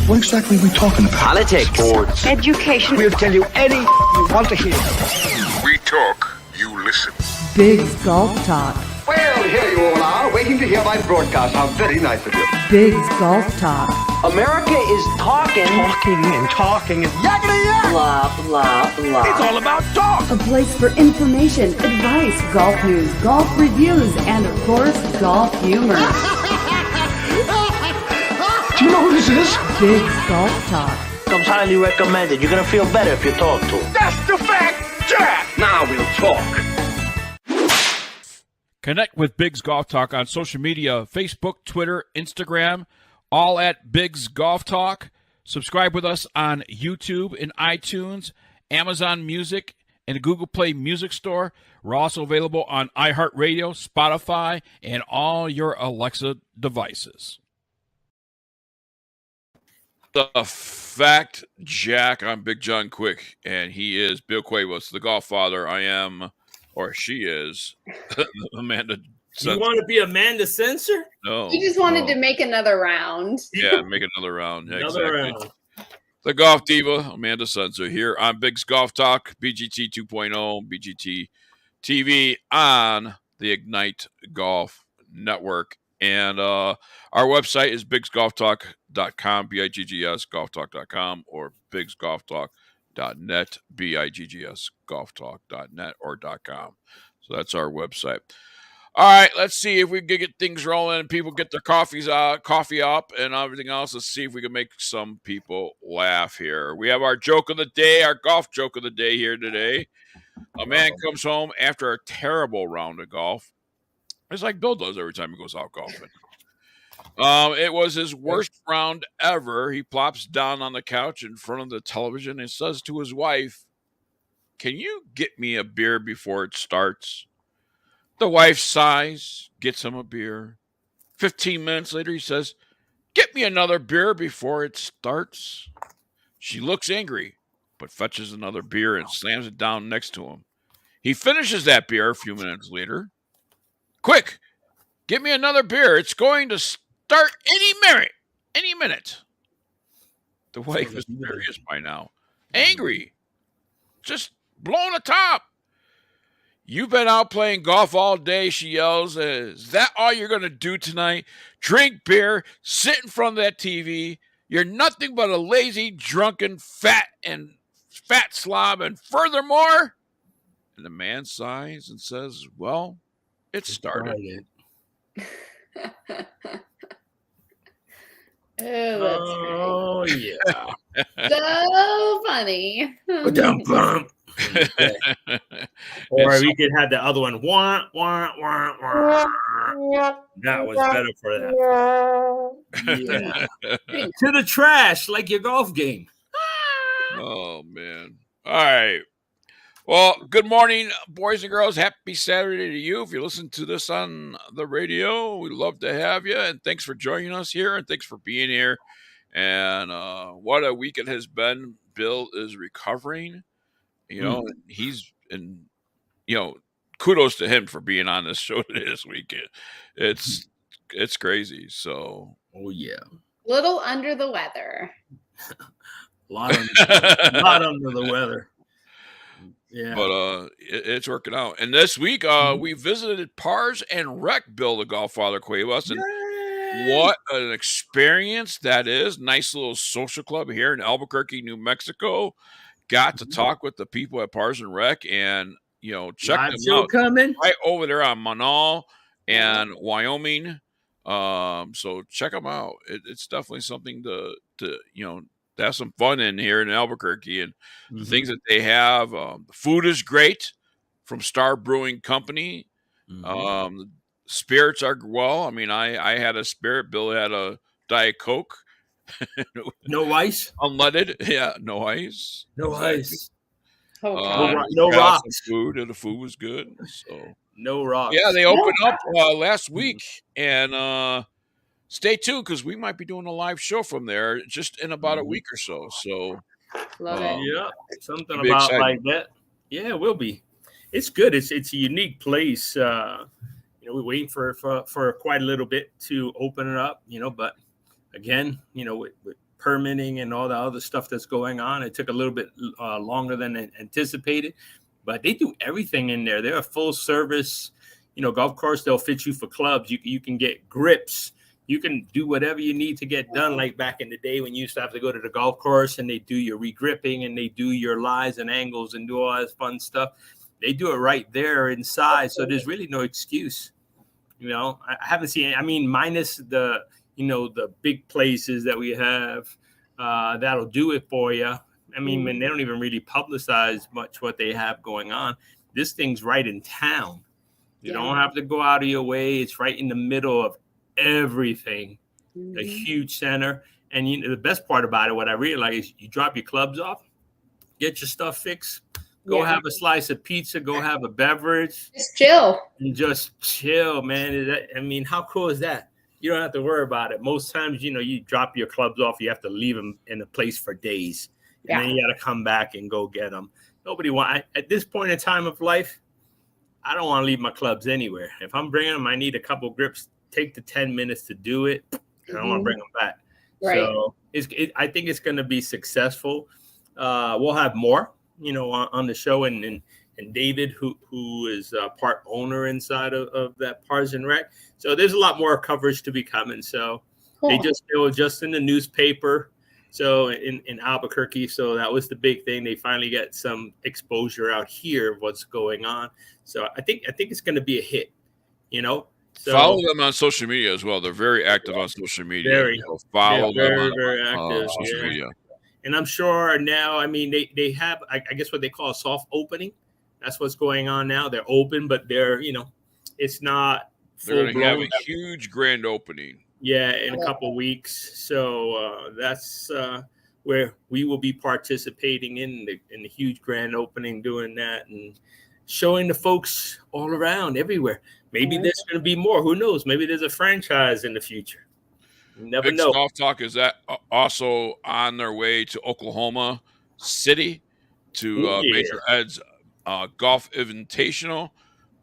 What exactly are we talking about? Politics. Sports. Education. We'll tell you anything you want to hear. We talk, you listen. BiGG's Golf Talk. Well, here you all are, waiting to hear my broadcast. How very nice of you. BiGG's Golf Talk. America is talking and yakety yak. Blah, blah, blah. It's all about talk. A place for information, advice, golf news, golf reviews, and of course, golf humor. Do you know who this is? BiGG's Golf Talk. Comes highly recommended. You're going to feel better if you talk to him. That's the fact, Jack. Now we'll talk. Connect with BiGG's Golf Talk on social media, Facebook, Twitter, Instagram, all at BiGG's Golf Talk. Subscribe with us on YouTube and iTunes, Amazon Music, and the Google Play Music Store. We're also available on iHeartRadio, Spotify, and all your Alexa devices. The fact, Jack, I'm Big John Quick, and he is Bill Cuevas, the golf father. I am, or she is, Amanda. You want to be Amanda Sensor? No. You just wanted to make another round. Yeah, make another round. Yeah, Another exactly. round. The golf diva, Amanda Sensor, here on BiGG's Golf Talk, BGT 2.0, BGT TV on the Ignite Golf Network. And our website is BiggsGolfTalk.com, BIGGS golftalk.com, or BiggsGolfTalk.net, BIGGS golftalk.net or .com. So that's our website. All right, let's see if we can get things rolling and people get their coffee up and everything else. Let's see if we can make some people laugh here. We have our joke of the day, our golf joke of the day here today. A man comes home after a terrible round of golf. It's like Bill does every time he goes out golfing. It was his worst round ever. He plops down on the couch in front of the television and says to his wife, "Can you get me a beer before it starts?" The wife sighs, gets him a beer. 15 minutes later, he says, "Get me another beer before it starts." She looks angry, but fetches another beer and slams it down next to him. He finishes that beer a few minutes later. "Quick, get me another beer. It's going to start any minute. The wife is furious by now. Angry. Just blown a top. "You've been out playing golf all day," she yells. "Is that all you're going to do tonight? Drink beer, sit in front of that TV. You're nothing but a lazy, drunken, fat slob. And furthermore," and the man sighs and says, "Well, it started." Oh, that's yeah. so funny. Or we could have the other one. Wah, wah, wah, wah. That was better for that. Yeah. To the trash, like your golf game. Oh, man. All right. Well, good morning, boys and girls. Happy Saturday to you. If you listen to this on the radio, we'd love to have you. And thanks for joining us here. And thanks for being here. And what a week it has been. Bill is recovering. You know, he's in, kudos to him for being on this show today this weekend. It's crazy. So, oh, yeah. Little under the weather. A lot under the weather. Yeah, but it's working out. And this week, we visited Pars and Rec, Bill the Golf Father Cuevas, and what an experience that is! Nice little social club here in Albuquerque, New Mexico. Got to talk with the people at Pars and Rec, and check them out. Coming right over there on Manal and Wyoming. So check them out. It's definitely something to have some fun in here in Albuquerque, and the things that they have. The food is great from Star Brewing Company. The spirits are well. I mean, I had a spirit. Bill had a Diet Coke. No ice, unleaded. Yeah, no ice. No ice. No rocks. Food, and the food was good. So no rocks. Yeah, they opened up last week, and stay tuned because we might be doing a live show from there just in about a week or so. So, love it. Yeah, something about exciting. Like that. Yeah, it will be. It's good. It's a unique place. We're waiting for quite a little bit to open it up. But again, with permitting and all the other stuff that's going on. It took a little bit longer than anticipated, but they do everything in there. They're a full service, golf course. They'll fit you for clubs. You can get grips. You can do whatever you need to get done. Like back in the day when you used to have to go to the golf course and they do your regripping and they do your lies and angles and do all that fun stuff. They do it right there inside. So there's really no excuse. I haven't seen, minus the big places that we have that'll do it for you. When they don't even really publicize much what they have going on. This thing's right in town. You don't have to go out of your way. It's right in the middle of everything. A huge center. And the best part about it, what I realize, is you drop your clubs off, get your stuff fixed, go have a slice of pizza, go have a beverage. Just chill. And just chill, man. How cool is that? You don't have to worry about it. Most times, you drop your clubs off, you have to leave them in a place for days. And then you got to come back and go get them. At this point in time of life, I don't want to leave my clubs anywhere. If I'm bringing them, I need a couple grips. Take the 10 minutes to do it. I don't want to bring them back. Right. So I think it's going to be successful. We'll have more, on the show. And David, who is part owner inside of that Pars and Rec. So there's a lot more coverage to be coming. So They were just in the newspaper. So in Albuquerque, so that was the big thing. They finally get some exposure out here of what's going on. So I think it's going to be a hit, So, follow them on social media as well. They're very active on social media. Follow them on social media. And I'm sure now, they have, I guess, what they call a soft opening. That's what's going on now. They're open, but they're, it's not. They're going to have a huge grand opening. Yeah, in a couple of weeks. So that's where we will be participating in the huge grand opening, doing that and showing the folks all around, everywhere. Maybe there's going to be more. Who knows? Maybe there's a franchise in the future. You never know. Golf Talk is that also on their way to Oklahoma City to Major Ed's Golf Invitational.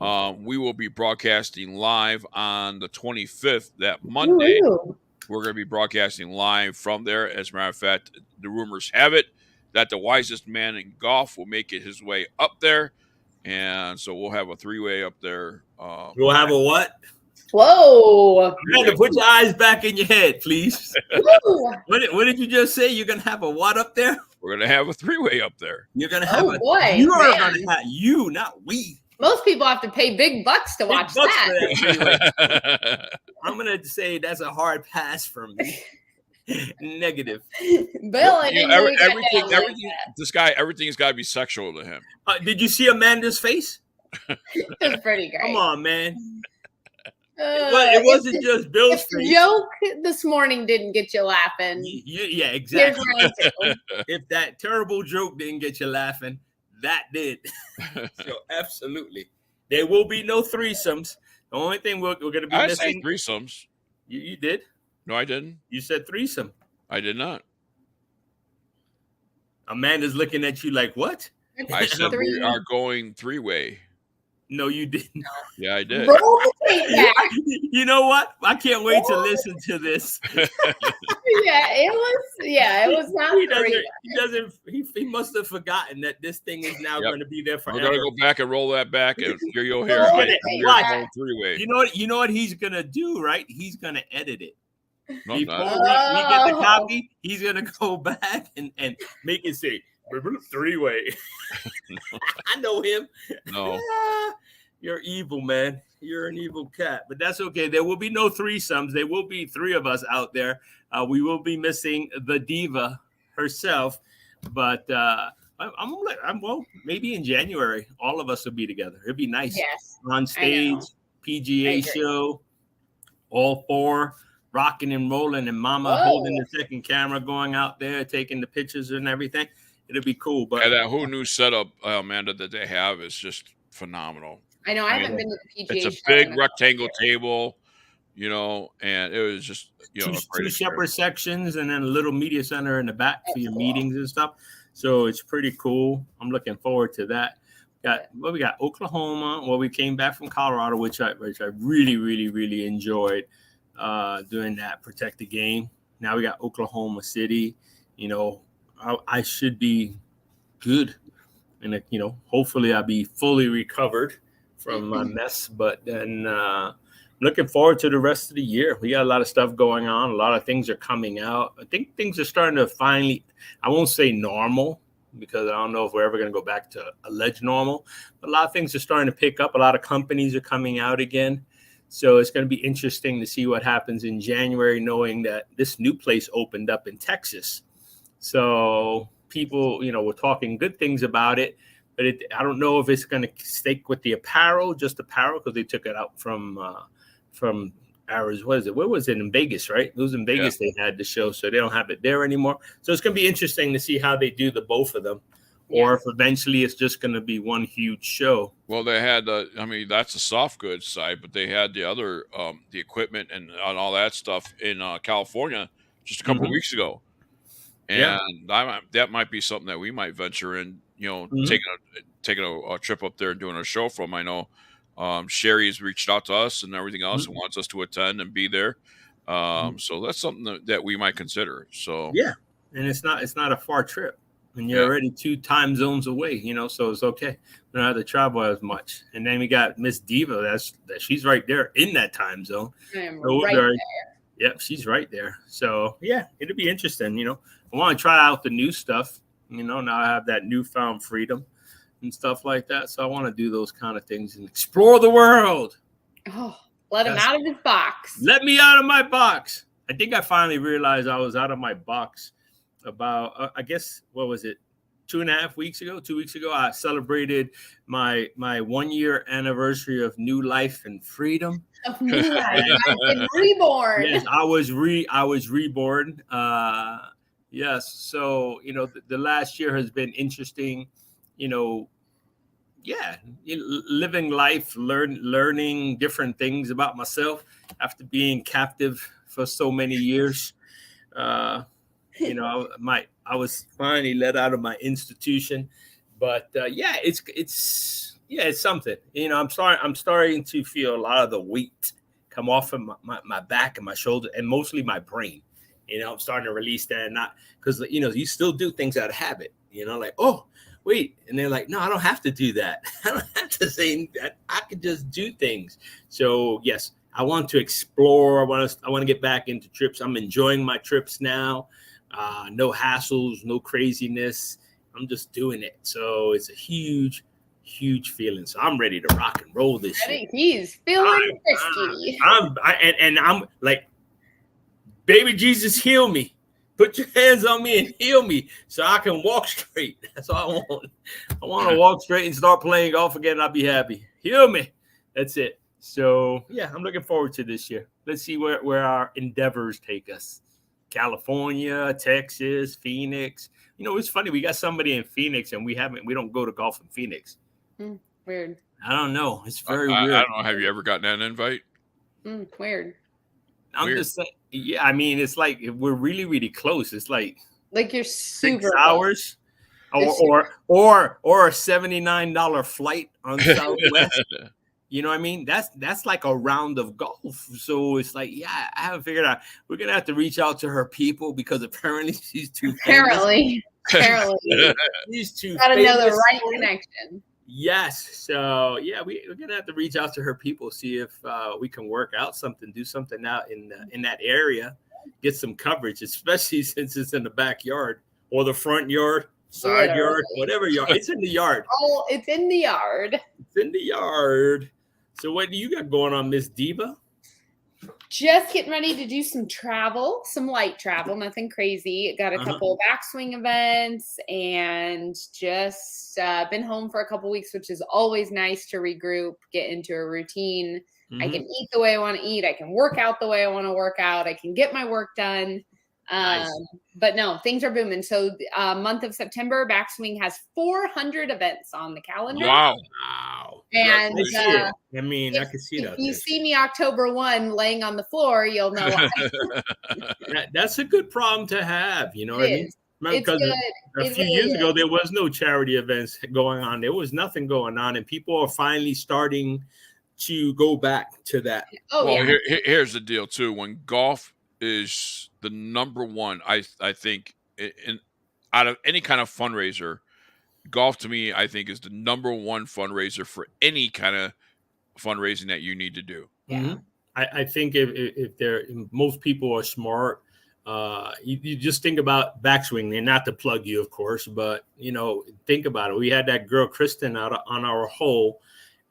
We will be broadcasting live on the 25th, that Monday. Ooh. We're going to be broadcasting live from there. As a matter of fact, the rumors have it that the wisest man in golf will make it his way up there. And so we'll have a three-way up there. We'll have a what? Whoa. Amanda, put your eyes back in your head, please. What did you just say? You're going to have a what up there? We're going to have a three-way up there. You're going to have boy, you are going to have you, not we. Most people have to pay big bucks to watch that. I'm going to say that's a hard pass for me. Negative. Bill, everything's got to be sexual to him. Did you see Amanda's face? It's pretty great. Come on, man. It wasn't just Bill's face. Joke this morning didn't get you laughing. Yeah, exactly. If that terrible joke didn't get you laughing, that did. So absolutely. There will be no threesomes. The only thing we're going to be missing. I said threesomes. You did? No, I didn't. You said threesome. I did not. Amanda's looking at you like, what? I said we are going three-way. No, you didn't. Yeah, I did. You know what? I can't wait to listen to this. It was not he must have forgotten that this thing is now going to be there forever. We're going to go back and roll that back, and here you'll hear three-way. You know what he's going to do, right? He's going to edit it. No, Before we get the copy, he's going to go back and make it say, three-way. I know him. No. You're evil, man. You're an evil cat. But that's okay. There will be no threesomes. There will be three of us out there. We will be missing the diva herself. But maybe in January, all of us will be together. It'd be nice. Yes. On stage, PGA show, all four. Rocking and rolling, and Mama holding the second camera, going out there, taking the pictures and everything. It'll be cool. But that whole new setup, Amanda, that they have is just phenomenal. I know. I haven't been to the PGA. It's a big rectangle table, and it was just two separate sections, and then a little media center in the back for your meetings and stuff. So it's pretty cool. I'm looking forward to that. We got Oklahoma. Well, we came back from Colorado, which I really, really, really enjoyed. Doing that, protect the game. Now we got Oklahoma City. I should be good, and hopefully I'll be fully recovered from my mess. But then looking forward to the rest of the year. We got a lot of stuff going on. A lot of things are coming out. I think things are starting to finally, I won't say normal, because I don't know if we're ever going to go back to alleged normal. But a lot of things are starting to pick up. A lot of companies are coming out again. So it's going to be interesting to see what happens in January, knowing that this new place opened up in Texas. So people, were talking good things about it. But I don't know if it's going to stick with the apparel, just apparel, because they took it out from Arizona. What is it? Where was it? In Vegas, right? It was in Vegas. Yeah. They had the show, so they don't have it there anymore. So it's going to be interesting to see how they do the both of them, or if eventually it's just going to be one huge show. Well, they had, that's the soft goods side, but they had the other, the equipment and all that stuff in California just a couple of weeks ago. And that might be something that we might venture in, taking a trip up there and doing a show from. I know Sherry's reached out to us and everything else and wants us to attend and be there. So that's something that we might consider. So yeah, and it's not a far trip, and you're already 2 time zones away, so it's okay. We don't have to travel as much. And then we got Miss Diva. She's right there in that time zone. I am right there. Yep, she's right there. So yeah, it'll be interesting. I want to try out the new stuff. Now I have that newfound freedom and stuff like that. So I want to do those kind of things and explore the world. Oh, let him out of his box. Let me out of my box. I think I finally realized I was out of my box about, I guess, what was it? 2.5 weeks ago, 2 weeks ago, I celebrated my 1 year anniversary of new life and freedom. Of new life. I've been reborn. Yes, I was reborn. Yes. So, the last year has been interesting, living life, learning different things about myself after being captive for so many years. I was finally let out of my institution, but it's something. I'm starting to feel a lot of the weight come off of my back and my shoulder, and mostly my brain. I'm starting to release that, not because you still do things out of habit. Like, oh wait, and they're like, no, I don't have to do that. I don't have to say that. I could just do things. So yes, I want to explore. I want to get back into trips. I'm enjoying my trips now. No hassles, no craziness. I'm just doing it. So it's a huge feeling. So I'm ready to rock and roll this year. He's feeling risky. I'm like, baby Jesus, heal me. Put your hands on me and heal me so I can walk straight. That's all I want. I want to walk straight and start playing golf again. I'll be happy. Heal me. That's it. So yeah, I'm looking forward to this year. Let's see where our endeavors take us. California, Texas, Phoenix. It's funny. We got somebody in Phoenix and we don't go to golf in Phoenix. Weird. I don't know. It's very weird. I don't know. Have you ever gotten an invite? Weird. I'm just saying. Yeah, I mean, it's like we're really, really close. It's like you're super 6 hours, or a $79 flight on Southwest. You know what I mean? That's like a round of golf. So it's like, yeah, I haven't figured out. We're gonna have to reach out to her people because apparently she's too famous. Apparently, she's too. Got to know the right connection. Yes. So yeah, we're gonna have to reach out to her people, see if we can work out something, do something out in that area, get some coverage, especially since it's in the backyard or the front yard, side yard, whatever yard. It's in the yard. Oh, it's in the yard. It's in the yard. So what do you got going on, Miss Diva? Just getting ready to do some travel, some light travel, nothing crazy. Got a couple of backswing events and just been home for a couple weeks, which is always nice to regroup, get into a routine. I can eat the way I want to eat. I can work out the way I want to work out. I can get my work done. Nice. But no, things are booming. So month of September, backswing has 400 events on the calendar. Wow. And I can see that. If you see me October 1 laying on the floor, you'll know why. That's a good problem to have. You know what I mean? Because a few years ago, there was no charity events going on. There was nothing going on. And people are finally starting to go back to that. Here's the deal, too. When golf is the number one. I think in out of any kind of fundraiser, golf to me, I think, is the number one fundraiser for any kind of fundraising that you need to do. Yeah. I think if most people are smart, you just think about backswing, and not to plug you, of course, but think about it. We had that girl Kristen out on our hole,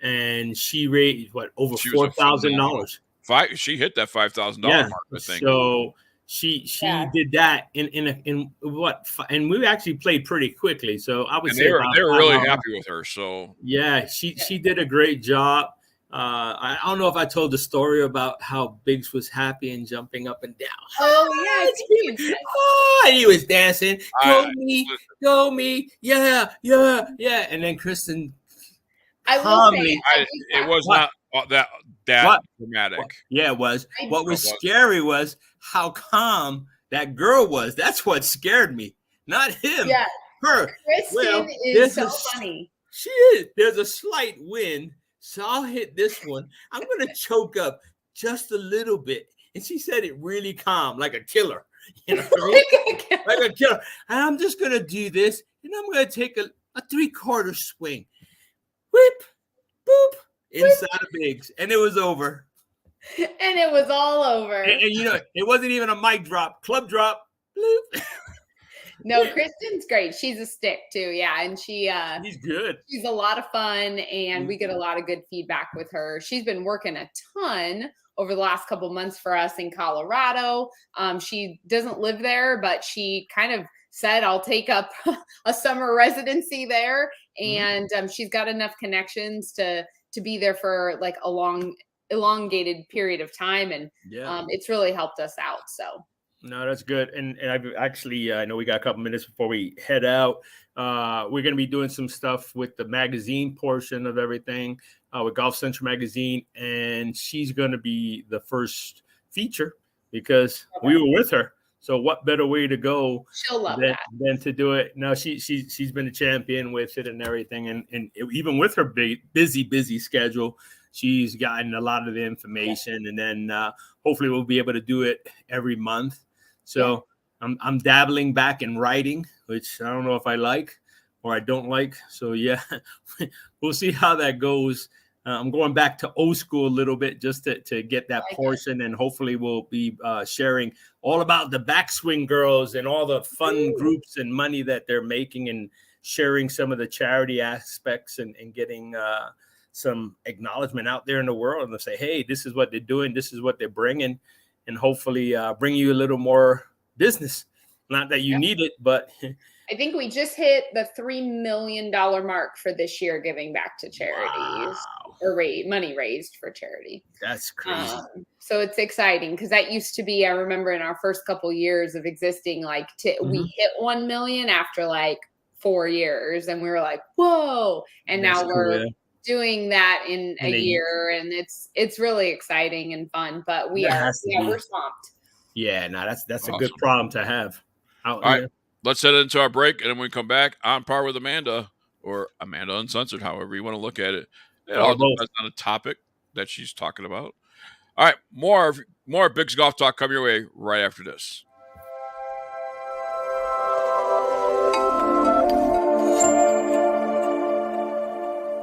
and she raised over $4,000. She hit that $5,000 mark, I think. So she did that in what? And we actually played pretty quickly. So I would say they were really happy with her. So yeah, she did a great job. I don't know if I told the story about how Biggs was happy and jumping up and down. Oh yeah, and he was dancing. Go me, yeah. And then Kristen, I will say, it was not that dramatic. Yeah, it was. What was scary was how calm that girl was. That's what scared me, not him. Yeah, her. Kristen is so funny. She is. There's a slight wind. So I'll hit this one. I'm going to choke up just a little bit. And she said it really calm, like a killer. Like a killer. And I'm just going to do this. And I'm going to take a 3/4 swing. Whip, boop, inside of Biggs. And it was over. And it was all over. And it wasn't even a mic drop. Club drop. Bloop. No, Kristen's great. She's a stick too. Yeah. And she's good. She's a lot of fun, and we get a lot of good feedback with her. She's been working a ton over the last couple months for us in Colorado. She doesn't live there, but she kind of said, I'll take up a summer residency there. And she's got enough connections to be there for like a elongated period of time. And it's really helped us out. So. No, that's good. And I've actually, I know we got a couple minutes before we head out. We're going to be doing some stuff with the magazine portion of everything, with Golf Central Magazine. And she's going to be the first feature because we were with her. So what better way to go than to do it? No, she's been a champion with it and everything. And even with her busy schedule, she's gotten a lot of the information. And then hopefully we'll be able to do it every month. So I'm dabbling back in writing, which I don't know if I like or I don't like. So yeah, we'll see how that goes. I'm going back to old school a little bit just to get that portion, and hopefully we'll be sharing all about the backswing girls and all the fun groups and money that they're making, and sharing some of the charity aspects and getting some acknowledgement out there in the world, and they'll say, hey, this is what they're doing, this is what they're bringing, and hopefully bring you a little more business. Not that you need it, but I think we just hit the $3 million mark for this year, giving back to charities or money raised for charity. That's crazy. So it's exciting because that used to be, I remember in our first couple years of existing, like we hit 1 million after like 4 years, and we were like, whoa. And now we're doing that in a year, and it's really exciting and fun, but we're swamped. Yeah, no, that's awesome. A good problem to have. All right, let's head into our break, and then when we come back, on par with Amanda, or Amanda Uncensored, however you want to look at it. It all depends on the topic that she's talking about. All right, more BiGG Golf Talk coming your way right after this.